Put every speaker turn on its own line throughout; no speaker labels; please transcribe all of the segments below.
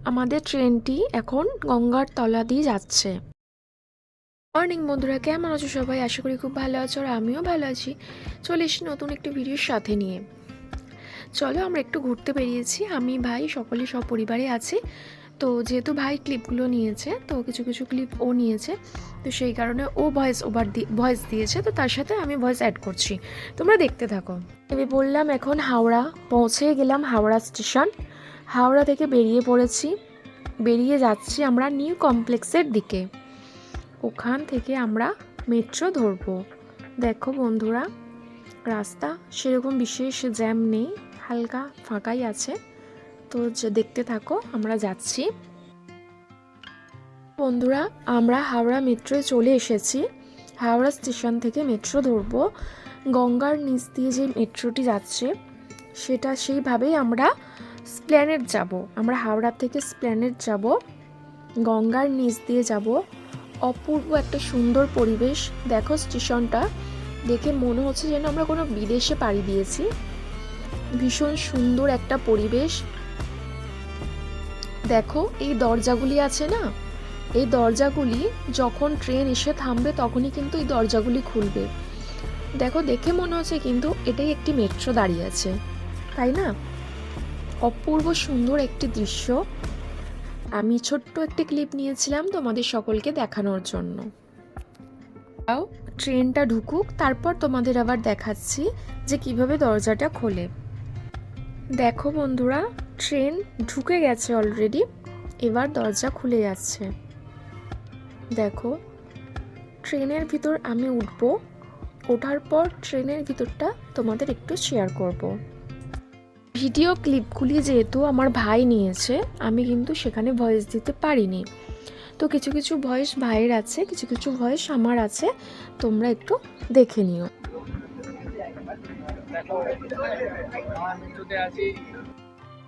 আমাদের ট্রেনটি এখন গঙ্গার তলা দিয়ে যাচ্ছে। মর্নিং বন্ধুরা, কেমন আছো সবাই? আশা করি খুব ভালো আছো, আর আমিও ভালো আছি। চলে এসেছি নতুন একটি ভিডিওর সাথে নিয়ে। চলো আমরা একটু ঘুরতে বেরিয়েছি, আমি ভাই সকলেই সপরিবারে আছি। তো যেহেতু ভাই ক্লিপগুলো নিয়েছে, তো কিছু কিছু ক্লিপ ও নিয়েছে, তো সেই কারণে ও ভয়েস দিয়েছে, তো তার সাথে আমি ভয়েস অ্যাড করছি, তোমরা দেখতে থাকো। আমি বললাম এখন হাওড়া পৌঁছে গেলাম, হাওড়া স্টেশন। হাওড়া থেকে বেরিয়ে যাচ্ছি আমরা নিউ কমপ্লেক্সের দিকে। ওখান থেকে আমরা মেট্রো ধরবো। দেখো বন্ধুরা, রাস্তা সেরকম বিশেষ জ্যাম নেই, হালকা ফাঁকাই আছে। তো দেখতে থাকো, আমরা যাচ্ছি। বন্ধুরা, আমরা হাওড়া মেট্রোয় চলে এসেছি। হাওড়া স্টেশন থেকে মেট্রো ধরবো। গঙ্গার নিচ দিয়ে যে মেট্রোটি যাচ্ছে সেটা সেইভাবেই আমরা স্প্ল্যানেড যাব। আমরা হাওড়া থেকে স্প্ল্যানেড যাব, গঙ্গার নিচ দিয়ে যাব। অপূর্ব একটা সুন্দর পরিবেশ। দেখো স্টেশনটা দেখে মনে হচ্ছে যেন আমরা কোনো বিদেশে পাড়ি দিয়েছি। ভীষণ সুন্দর একটা পরিবেশ। দেখো এই দরজাগুলি আছে না, এই দরজাগুলি যখন ট্রেন এসে থামবে তখনই কিন্তু এই দরজাগুলি খুলবে। দেখো, দেখে মনে হচ্ছে কিন্তু এটাই একটি মেট্রো দাঁড়িয়ে আছে, তাই না? অপূর্ব সুন্দর একটি দৃশ্য। আমি ছোট্ট একটি ক্লিপ নিয়েছিলাম তোমাদের সকলকে দেখানোর জন্য। ট্রেনটা ঢুকুক, তারপর তোমাদের আবার দেখাচ্ছি যে কিভাবে দরজাটা খোলে। দেখো বন্ধুরা, ট্রেন ঢুকে গেছে অলরেডি, এবার দরজা খুলে যাচ্ছে। দেখো, ট্রেনের ভিতর আমি উঠবো, ওঠার পর ট্রেনের ভিতরটা তোমাদের একটু শেয়ার করব। ভিডিও ক্লিপগুলি যেহেতু আমার ভাই নিয়েছে, আমি কিন্তু সেখানে ভয়েস দিতে পারিনি। তো কিছু কিছু ভয়েস ভাইয়ের আছে, কিছু কিছু ভয়েস আমার আছে, তোমরা একটু দেখে নিও।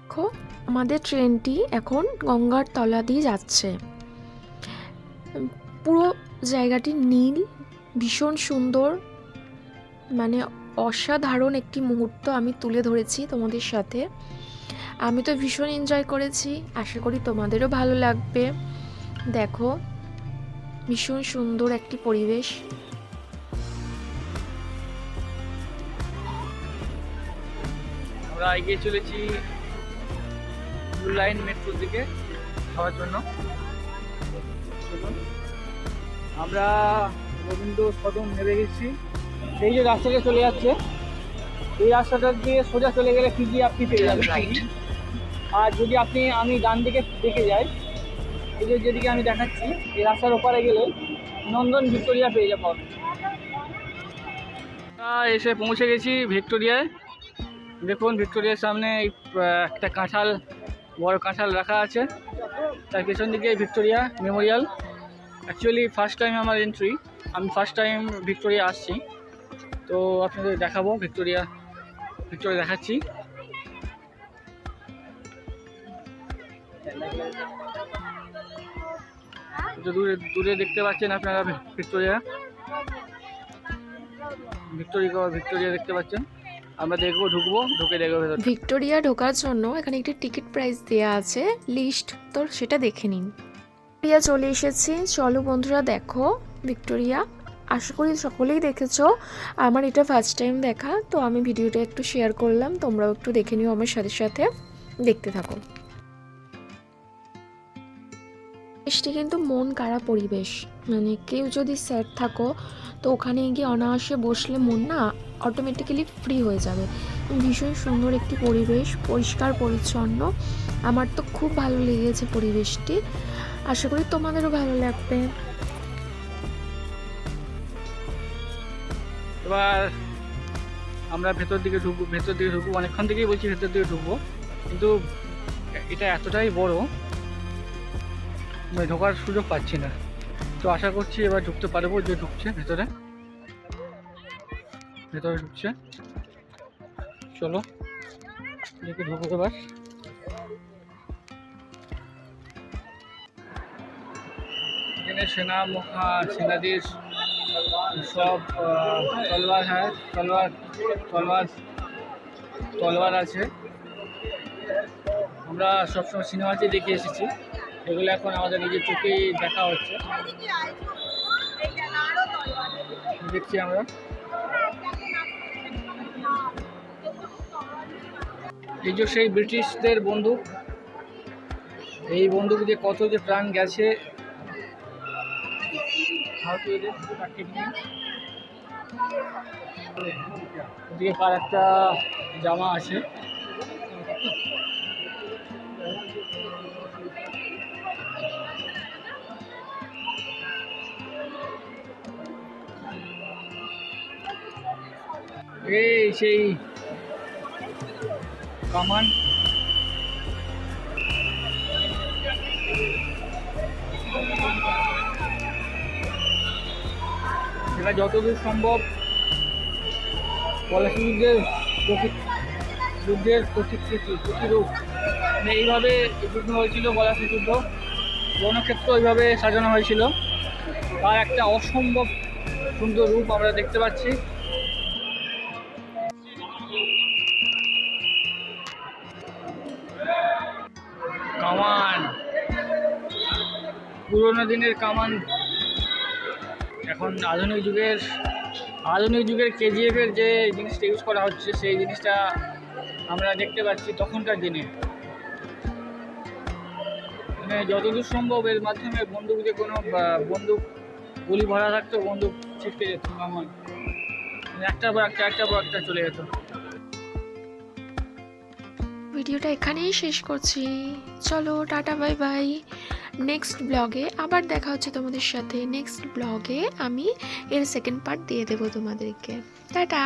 দেখো, আমাদের ট্রেনটি এখন গঙ্গার তলা দিয়ে যাচ্ছে। পুরো জায়গাটি নীল, ভীষণ সুন্দর, মানে অসাধারণ একটি মুহূর্ত আমি তুলে ধরেছি তোমাদের সাথে। আমি তো ভীষণ এনজয় করেছি, আশা করি তোমাদেরও ভালো লাগবে। দেখো, ভীষণ সুন্দর একটি পরিবেশ।
আমরা এগিয়ে চলেছি ব্লু লাইন মেট্রোর দিকে যাওয়ার জন্য। আমরা রবীন্দ্র সদন নেমে গেছি। এই যে রাস্তাটা চলে যাচ্ছে, এই রাস্তাটা দিয়ে সোজা চলে গেলে পিজি আপনি পেয়ে যাবেন। আর যদি আমি ডান দিকে দেখে যাই, এই যে যেদিকে আমি দেখাচ্ছি, এই রাস্তার ওপারে গেলে নন্দন ভিক্টোরিয়া পেয়ে যাবো। এসে পৌঁছে গেছি ভিক্টোরিয়ায়। দেখুন, ভিক্টোরিয়ার সামনে একটা বড় কাঁঠাল রাখা আছে, তার পেছন দিকে Victoria Memorial. Actually first time আমার এন্ট্রি, আমি ফার্স্ট টাইম ভিক্টোরিয়া আসছি, তো আপনাদের দেখাবো। ভিক্টোরিয়া দেখাচ্ছি। দূরে দেখতে পাচ্ছেন আপনারা ভিক্টোরিয়া দেখতে পাচ্ছেন। আমরা ঢুকবো, ঢুকে দেখবো।
ভিক্টোরিয়া ঢোকার জন্য এখানে একটি টিকিট প্রাইস দেওয়া আছে, লিস্ট, তো সেটা দেখে নিন। ভিক্টোরিয়া চলে এসেছি। চলো বন্ধুরা, দেখো ভিক্টোরিয়া। আশা করি সকলেই দেখেছো, আমার এটা ফার্স্ট টাইম দেখা, তো আমি ভিডিওটা একটু শেয়ার করলাম, তোমরাও একটু দেখে নিও আমার সাথে সাথে, দেখতে থাকো। পরিবেশটি কিন্তু মন কাড়া পরিবেশ, মানে কেউ যদি স্যাড থাকো তো ওখানে গিয়ে অনায়াসে বসলে মন না অটোমেটিক্যালি ফ্রি হয়ে যাবে। ভীষণ সুন্দর একটি পরিবেশ, পরিষ্কার পরিচ্ছন্ন। আমার তো খুব ভালো লেগেছে পরিবেশটি, আশা করি তোমাদেরও ভালো লাগবে।
এবার আমরা ভেতর দিকে ঢুকবো। অনেকক্ষণ থেকেই বলছি ভেতর দিকে ঢুকবো, কিন্তু এটা এতটাই বড়, ঢোকার সুযোগ পাচ্ছি না। তো আশা করছি এবার ঢুকতে পারবো। যে ঢুকছে ভেতরে ঢুকছে, চলো দেখে ঢুকবো এবার। এখানে সেনাদের সব তলোয়ার তলোয়ার আছে। আমরা সবসময় সিনেমাতে দেখে এসেছি, এগুলো এখন আমাদের নিজের চোখেই দেখা হচ্ছে, দেখছি আমরা। এই যে সেই ব্রিটিশদের বন্দুক, এই বন্দুক দিয়ে কত যে প্রাণ গেছে ভারতীয়দের। ওদিকে কার একটা জামা আছে। এই সেই কামান, যেটা যতদূর সম্ভব পলাশী যুদ্ধের প্রতিরূপ। মানে এইভাবে যুদ্ধ হয়েছিল, পলাশী যুদ্ধ, রণক্ষেত্র ওইভাবে সাজানো হয়েছিল। তার একটা অসম্ভব সুন্দর রূপ আমরা দেখতে পাচ্ছি। কামান, পুরোনো দিনের কামান এখন আধুনিক যুগের KGF এর যে জিনিসটা ইউজ করা হচ্ছে, সেই জিনিসটা আমরা দেখতে পাচ্ছি তখনকার দিনে। মানে যতদূর সম্ভব এর মাধ্যমে বন্দুক, যে কোনো বন্দুক গুলি ভরা থাকতো, বন্দুক ছিটকে যেত, কামান একটার পর একটা চলে যেত।
ভিডিওটা এখানেই শেষ করছি। চলো টাটা, বাই বাই। নেক্সট ব্লগে আবার দেখা হচ্ছে তোমাদের সাথে। নেক্সট ব্লগে আমি এর সেকেন্ড পার্ট দিয়ে দেবো তোমাদেরকে। টাটা।